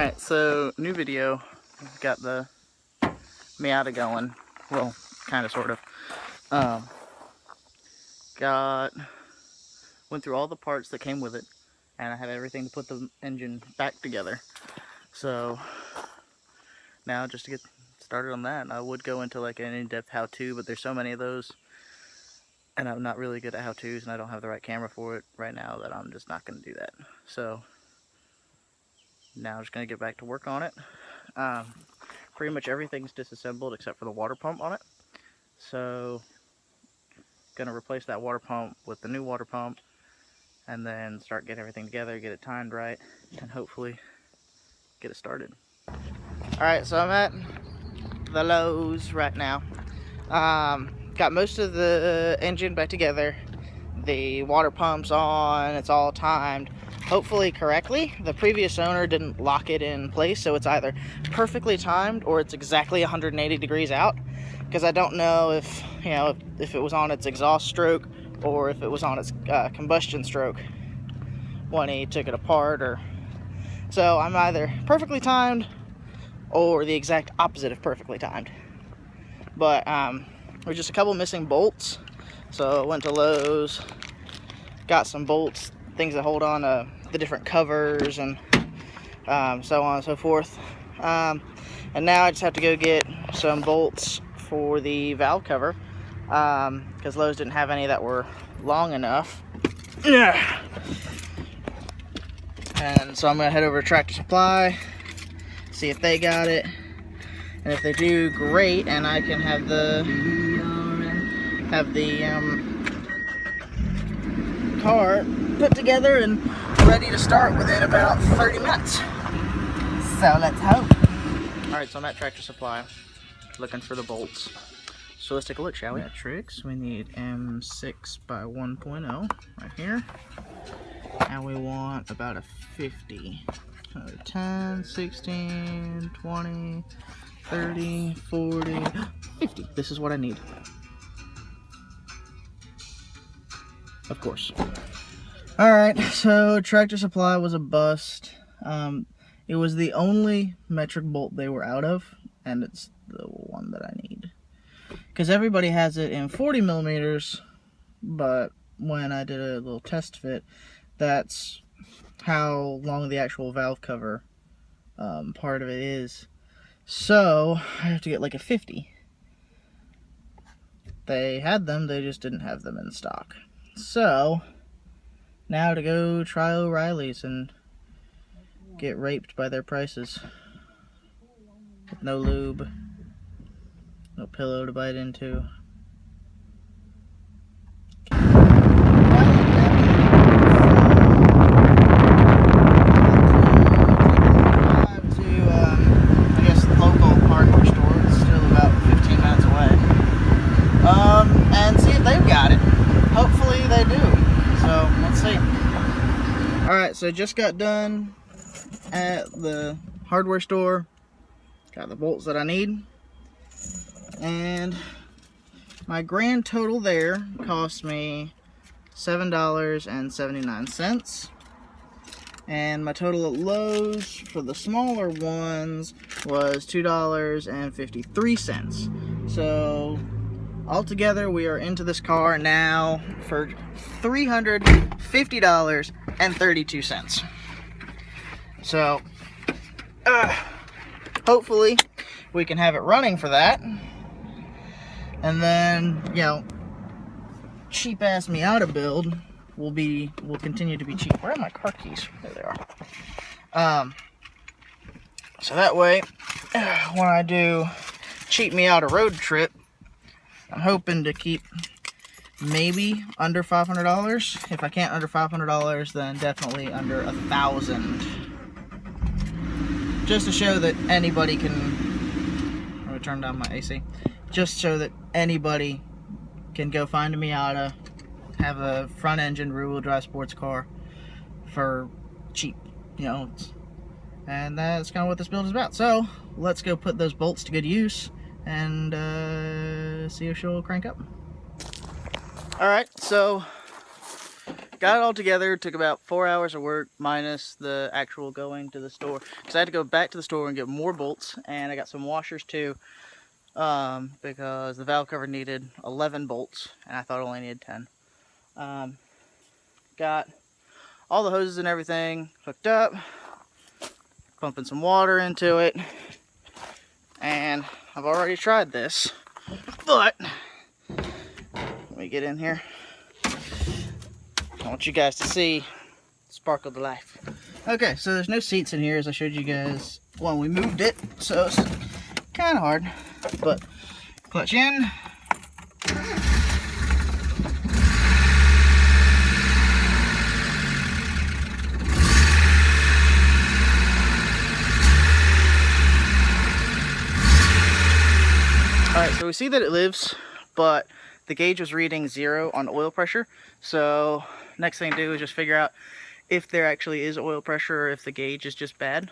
Alright, so new video. Got the Miata going. Well, kind of, sort of. Went through all the parts that came with it, and I have everything to put the engine back together. So now, just to get started on that, I would go into like an in-depth how-to, but there's so many of those, and I'm not really good at how-tos, and I don't have the right camera for it right now, that I'm just not going to do that. So now I'm just going to get back to work on it. Pretty much everything's disassembled except for the water pump on it. So going to replace that water pump with the new water pump, and then start getting everything together, get it timed right, and hopefully get it started. Alright, so I'm at the Lowe's right now. Got most of the engine back together. The water pump's on, it's all timed, hopefully correctly. The previous owner didn't lock it in place, so it's either perfectly timed or it's exactly 180 degrees out. Because I don't know if, if it was on its exhaust stroke or if it was on its combustion stroke when he took it apart. So I'm either perfectly timed or the exact opposite of perfectly timed. But there's just a couple missing bolts. So I went to Lowe's, got some bolts, things that hold on to the different covers and so on and so forth. And now I just have to go get some bolts for the valve cover, because Lowe's didn't have any that were long enough. And so I'm going to head over to Tractor Supply, see if they got it. And if they do, great, and I can have the car put together and ready to start within about 30 minutes. So let's hope. Alright, so I'm at Tractor Supply looking for the bolts. So let's take a look, shall we? Tricks. We need M6 by 1.0 right here. And we want about a 50. So 10, 16, 20, 30, 40, 50. This is what I need. Of course. Alright, so Tractor Supply was a bust. It was the only metric bolt they were out of, and it's the one that I need. Because everybody has it in 40 millimeters, but when I did a little test fit, that's how long the actual valve cover part of it is. So I have to get like a 50. They had them, they just didn't have them in stock. So now to go try O'Reilly's and get raped by their prices. With no lube, no pillow to bite into. And see if they've got it. Hopefully they do. So let's see. Alright, so just got done at the hardware store. Got the bolts that I need. And my grand total there cost me $7.79. And my total at Lowe's for the smaller ones was $2.53. So altogether, we are into this car now for $350.32. So, hopefully, we can have it running for that. And then, cheap-ass Miata build will continue to be cheap. Where are my car keys? There they are. So that way, when I do cheap Miata road trip, I'm hoping to keep maybe under $500. If I can't under $500, then definitely under $1,000. Just to show that anybody can. I'm gonna turn down my AC. Just so that anybody can go find a Miata, have a front-engine rear-wheel drive sports car for cheap, and that's kind of what this build is about. So let's go put those bolts to good use and see if she'll crank up. Alright, so got it all together. It took about 4 hours of work minus the actual going to the store, because I had to go back to the store and get more bolts, and I got some washers too, because the valve cover needed 11 bolts and I thought it only needed 10. Got all the hoses and everything hooked up, pumping some water into it, and I've already tried this, but let me get in here. I want you guys to see sparkle to life. Okay, so there's no seats in here, as I showed you guys when we moved it, so it's kind of hard, but clutch in. Alright, so we see that it lives, but the gauge was reading 0 on oil pressure. So next thing to do is just figure out if there actually is oil pressure or if the gauge is just bad.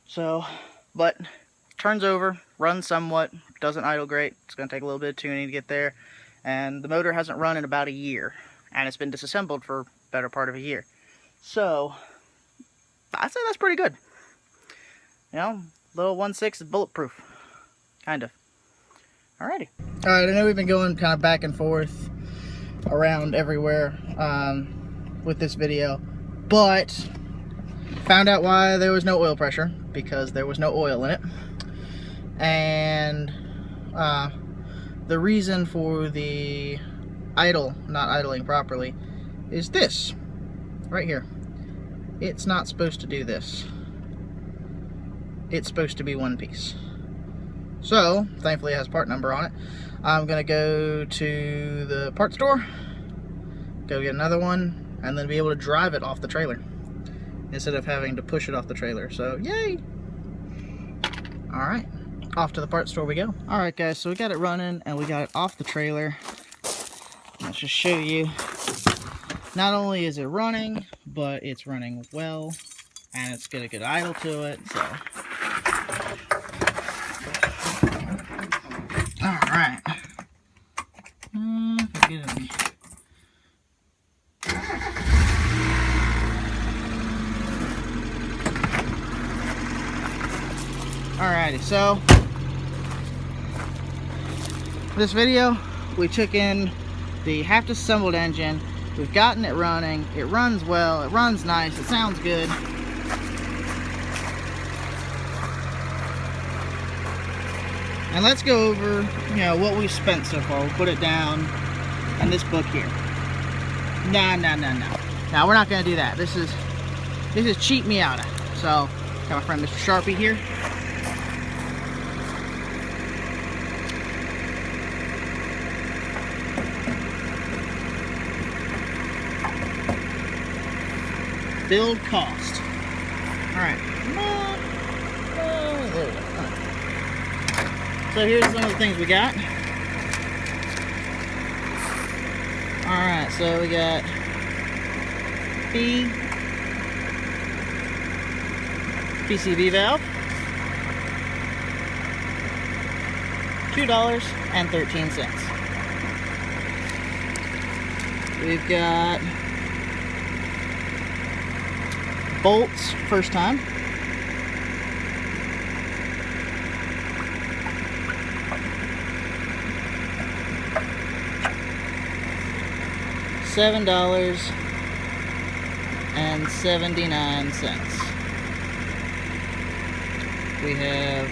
So, but turns over, runs somewhat, doesn't idle great. It's going to take a little bit of tuning to get there. And the motor hasn't run in about a year, and it's been disassembled for a better part of a year. So I'd say that's pretty good. You know, little 1.6 is bulletproof. Kind of. Alrighty. Alright, I know we've been going kind of back and forth around everywhere with this video, but found out why there was no oil pressure, because there was no oil in it. And the reason for the not idling properly is this right here. It's not supposed to do this. It's supposed to be one piece. So, thankfully it has part number on it. I'm going to go to the part store, go get another one, and then be able to drive it off the trailer instead of having to push it off the trailer. So, yay! Alright, off to the part store we go. Alright guys, so we got it running and we got it off the trailer. Let's just show you. Not only is it running, but it's running well, and it's got a good idle to it, so... Alright. Alrighty, so this video we took in the half disassembled engine. We've gotten it running. It runs well, it runs nice, it sounds good. And let's go over, you know, what we've spent so far. We'll put it down in this book here. No. Now we're not gonna do that. This is cheap miata. So, got my friend Mr. Sharpie here. Build cost. Alright. There we go. So here's some of the things we got. Alright, so we got PCV valve, $2.13. We've got bolts, first time. $7.79. We have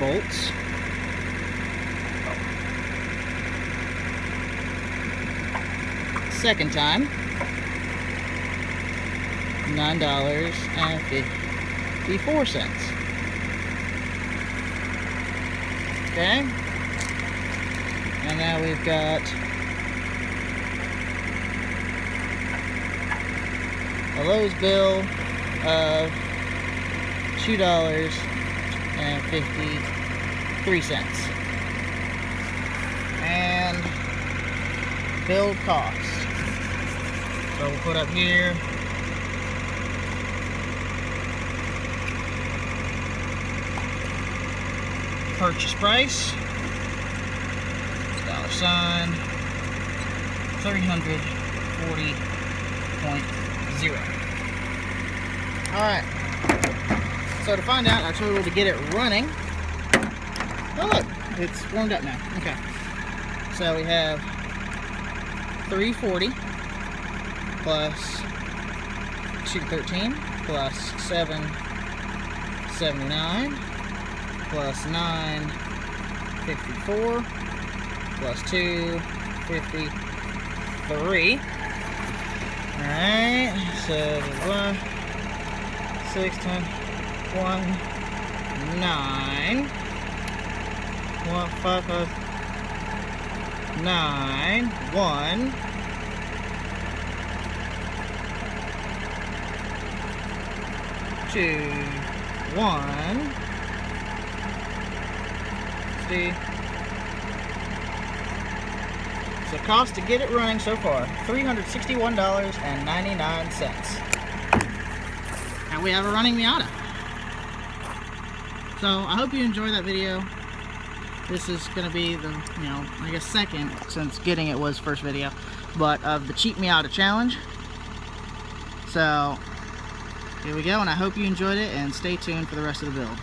bolts. Second time, $9.54. Okay, and now we've got a Lowe's bill of $2.53. And build cost. So we'll put up here purchase price, $300. 40.0. Alright, so to find out our total to get it running, oh look, it's warmed up now. Okay, so we have 340 plus 213 plus 779 plus 954 plus 253. Alright, so 6, 10, 1, 9, 1, 5, 5, 9, 1, 2, 1, see. So cost to get it running so far, $361.99. And we have a running Miata. So I hope you enjoyed that video. This is going to be the, I guess second, since getting it was first video, but of the cheap Miata challenge. So here we go, and I hope you enjoyed it, and stay tuned for the rest of the build.